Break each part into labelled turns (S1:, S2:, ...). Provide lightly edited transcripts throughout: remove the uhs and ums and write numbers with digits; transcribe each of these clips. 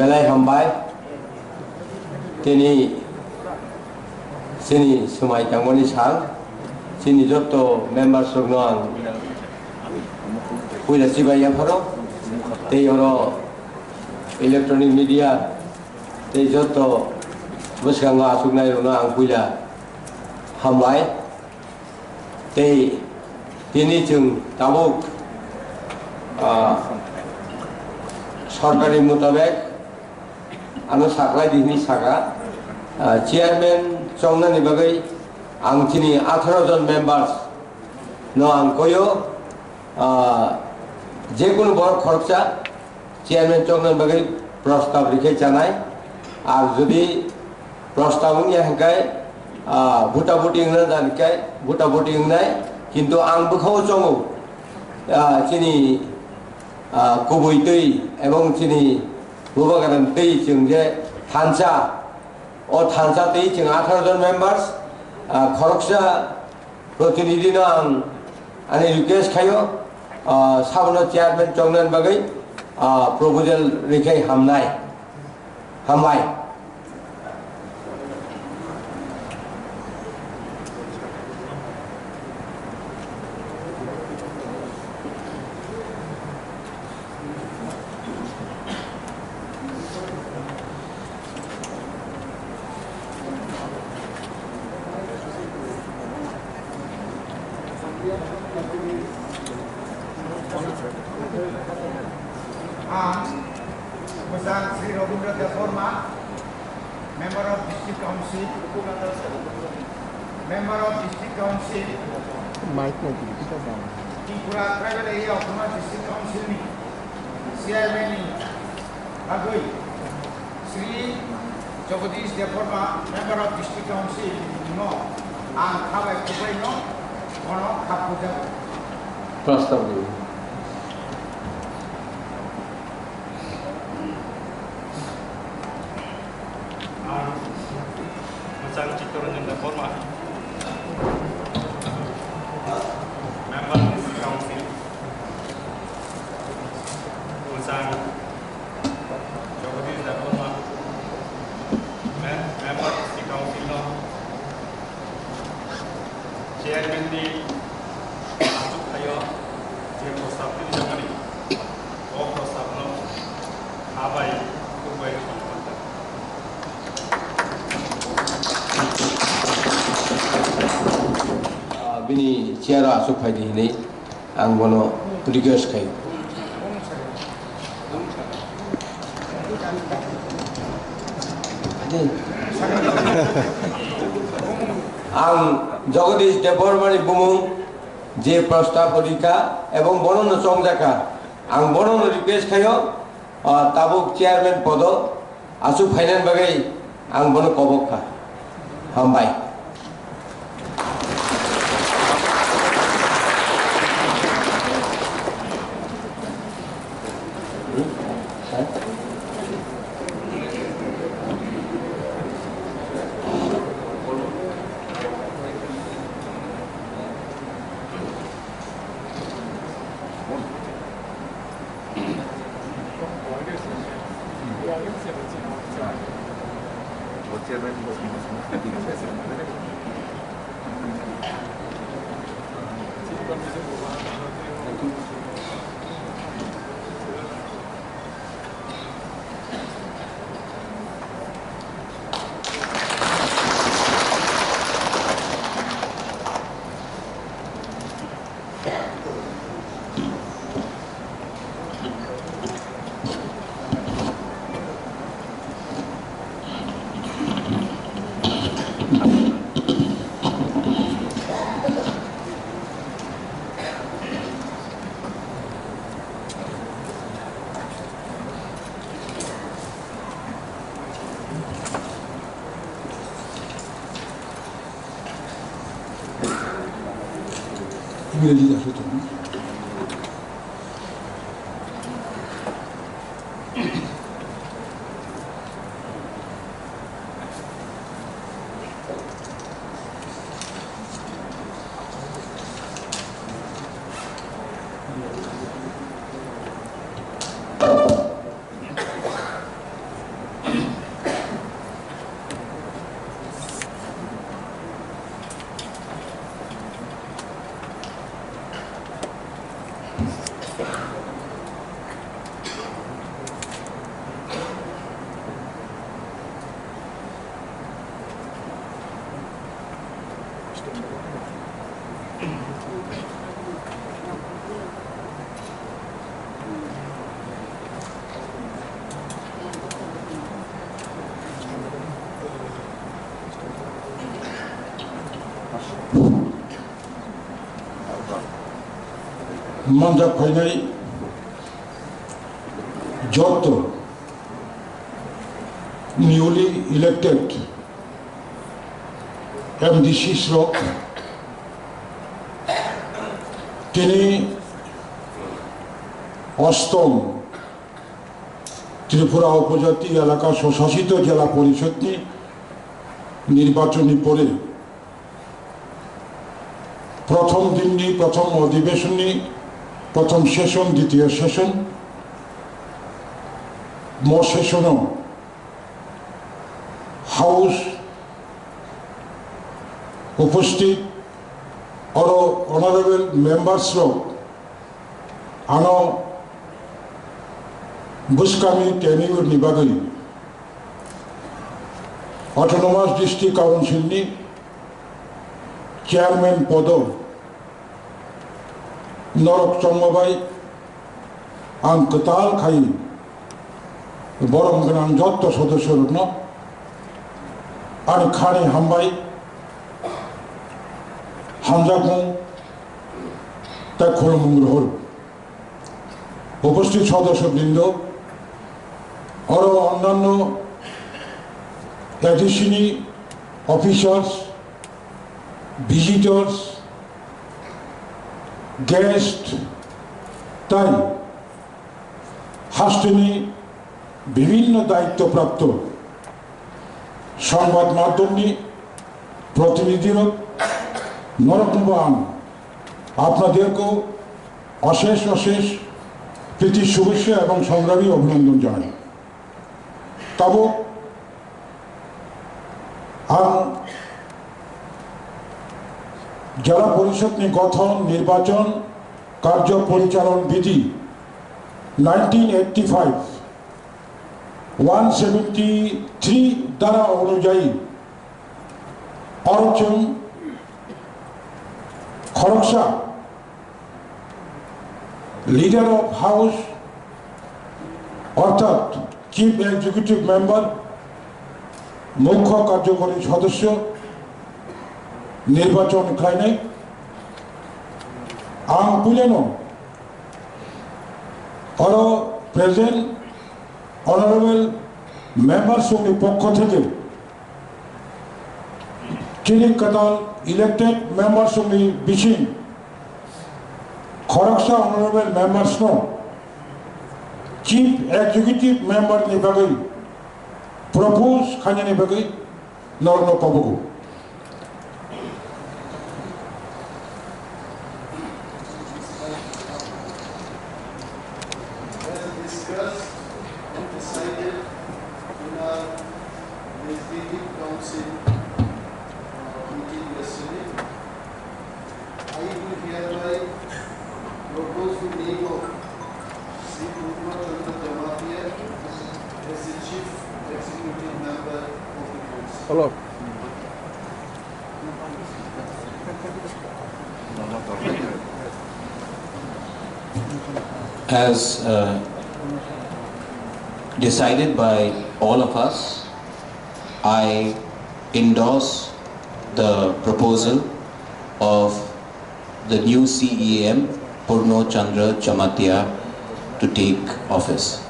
S1: belai hambai tini sini sumai tangoni sang sini joto member sugnoang puila sibai yang pharo tei oro electronic media tei joto boskango asugnai rono ang puila hambai tei tini chung tabuk সরকারি মোতাবেক আনো সাকলাই দিনি সাকা chairman চংনানি বাগৈ আং চিনি 18 জন members ন আং কয়ো যে কোনো বড় খরচা চেয়ারম্যান চংনানি বাগৈ প্রস্তাব রেখে জানায় আর যদি প্রস্তাব হাঙ্কায় ভোটাভুটি না জানকায় ভোটাভুটি নাই কিন্তু আং বখাও চঙো চিনি kubui tui এবং চিনি বুবাগান tei जों যে থানসা ও থানসা tei जों 18 জন মেম্বার্স খরকসা প্রতিনিধি আং আনি রিকোয়েস্ট খাইও সাবনো চেয়ারম্যান চংনান বাগৈ প্রপোজাল রেখাই হামনাই হামবাই
S2: Musang Sri Robindra Deforma, Member of District Council, Member of District Council, Tripura Tribal Area of District Council, Chairman Agoi, Sri Jagadish Deforma, Member of District Council, no, and Khabai Kubai no, Ono Kapuja.
S1: প্রস্তাব
S3: Musang Chittaranjan Deforma, Member of District Council, Musang Jagadish Deforma, Member of District Council, Chairman di Asuk Ayo, je prostab di jamani, o prostab no, Abai Kubai
S1: bini ciara asuk phai di nei ang bono request kai ang Jagdish দেববর্মানি বুমুং যে প্রস্তাব পরীক্ষা এবং বর্ণনা সংজাকা আং বর্ণনা request খাইও তাবুক চেয়ারম্যান পদ আসু ফাইনান বাগৈ আং বন কবখা হামবাই
S4: 밀리다 그랬죠. manjak phainai joto newly elected MDCs rok tini অষ্টম ত্রিপুরা উপজাতি এলাকা স্বশাসিত জেলা পরিষদনি নির্বাচনী পরে প্রথম দিননি প্রথম অধিবেশননি প্রথম সেশন দ্বিতীয় সেশন মো সেশনও হাউস উপস্থিত আরো অনারেবল মেম্বার্সরা আনো বুসকামি টেনিউর নিবাগৈ অটোনমাস ডিস্ট্রিক্ট কাউন্সিলনি চেয়ারম্যান পদ নরক চন্মবাই আं কতাল খাই বরং গোনাं যত সদস্যরनो आं खानि हामबाय हामजाखौ তা খুলমুংরহর উপস্থিত সদস্যবৃন্দ আরো অন্যান্য এডিশনি অফিসার্স ভিজিটর্স গেস্ট তাই হাস্টেনি বিভিন্ন দায়িত্বপ্রাপ্ত সংবাদ মাধ্যমনি প্রতিনিধিরা নরকবান আপনাদেরকেও অশেষ অশেষ প্রীতি শুভেচ্ছা এবং সংগ্রামী অভিনন্দন জানাই তবে জেলা পরিষদ গঠন নির্বাচন কার্য পরিচালন বিধি 1985 173 দ্বারা অনুযায়ী অরচম খড়গসা লিডার অফ হাউস অর্থাৎ চিফ এক্সিকিউটিভ মেম্বার মুখ্য কার্যকরী সদস্য নির্বাচন খাইনাই আং পুলেনো আরো প্রেজেন্ট অনারেবল মেম্বারসनि পক্ষ থেকে চিনিক কাতাল ইলেক্টেড মেম্বারসनि বিচিং খড়গসা অনারেবল মেম্বারসनो চিফ এক্সিকিউটিভ মেম্বার नि बागै प्रपोज खानायनि बागै नरनो पाबगौ
S5: Hello.
S6: As decided by all of us, I endorse the proposal of the new CEM, Purno Chandra Chamatia, to take office.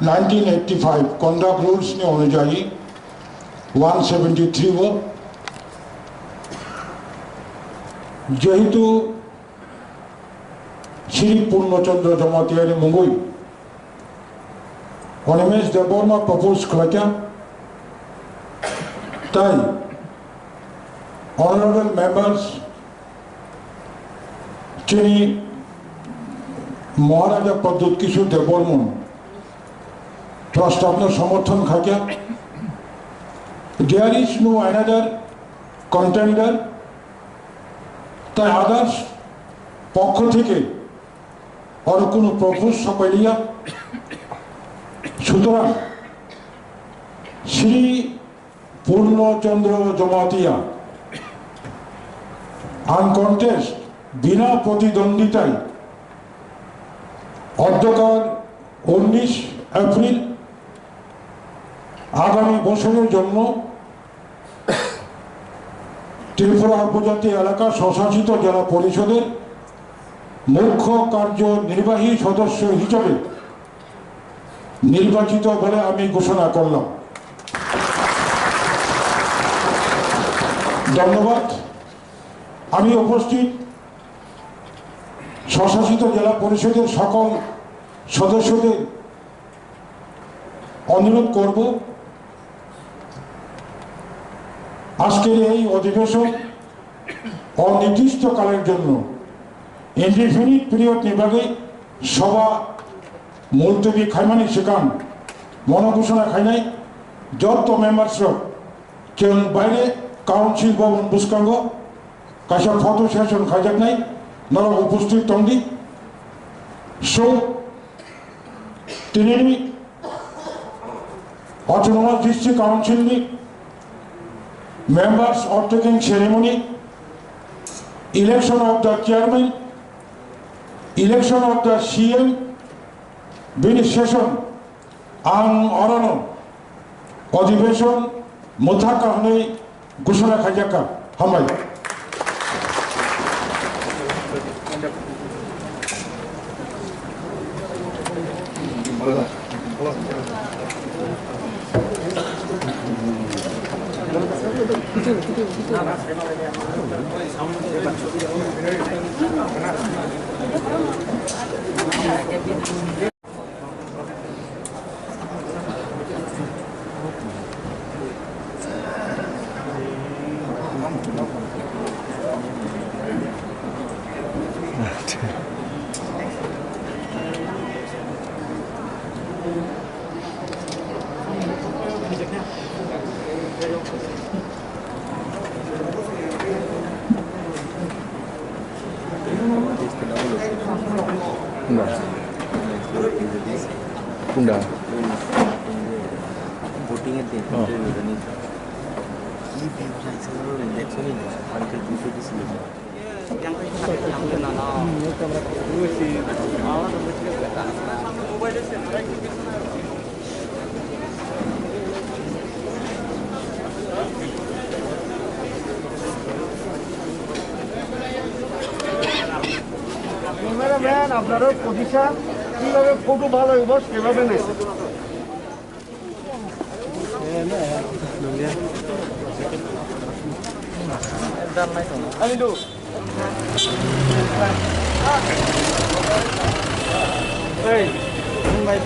S4: 1985 conduct rules ने अनुजाई 173 वो जेहेतु श्री पूर्णचंद्र जमातियारी मुंगई অনিমেষ দেববর্মা প্রপোজ করেছেন তাই অনারেবল মেম্বার্স যিনি মহারাজা প্রদ্যুৎ কিশোর দেববর্মন প্রস্তাবনা সমর্থন খাইছেন there is no another contender তাই আদার্স পক্ষ থেকে আর কোনো প্রপোজ সপাইলিয়া সুতরাং শ্রী পূর্ণচন্দ্র জমাতিয়া আনকন্টেস্ট বিনা প্রতিদ্বন্দ্বিতায় অধ্যকার 19 এপ্রিল আগামী বছরের জন্য ত্রিপুরা উপজাতি এলাকা স্বশাসিত জেলা পরিষদের মুখ্য কার্যনির্বাহী সদস্য হিসেবে নির্বাচিত বলে আমি ঘোষণা করলাম। ধন্যবাদ। আমি উপস্থিত স্বশাসিত জেলা পরিষদের সকল সদস্যদের অনুরোধ করব আজকের এই অধিবেশন অনির্দিষ্টকালের জন্য ইনডিফিনিট পিরিয়ড নির্বাহী সভা মুলতবি খাইমানি সেখান মনোঘোষণা খাই নাই যত মেম্বার্সরা কেউ বাইরে কাউন্সিল ভবন বুসকাঙ্গ কাশা ফটো সেশন খাইজাক নাই নর উপস্থিত তন্দি সো তিনি অটোনোমাস ডিস্ট্রিক্ট কাউন্সিলনি members of taking ceremony, election of the chairman, election of the CM, বিনি সেশন আং অরণ অধিবেশন মোথাকা হনে ঘোষণা খাইজাকা হামাই
S5: Punda.
S7: Voting at the আপনারা প্রতিষ্ঠা কিভাবে ফটো ভালো হইব সেভাবে নেই ভাই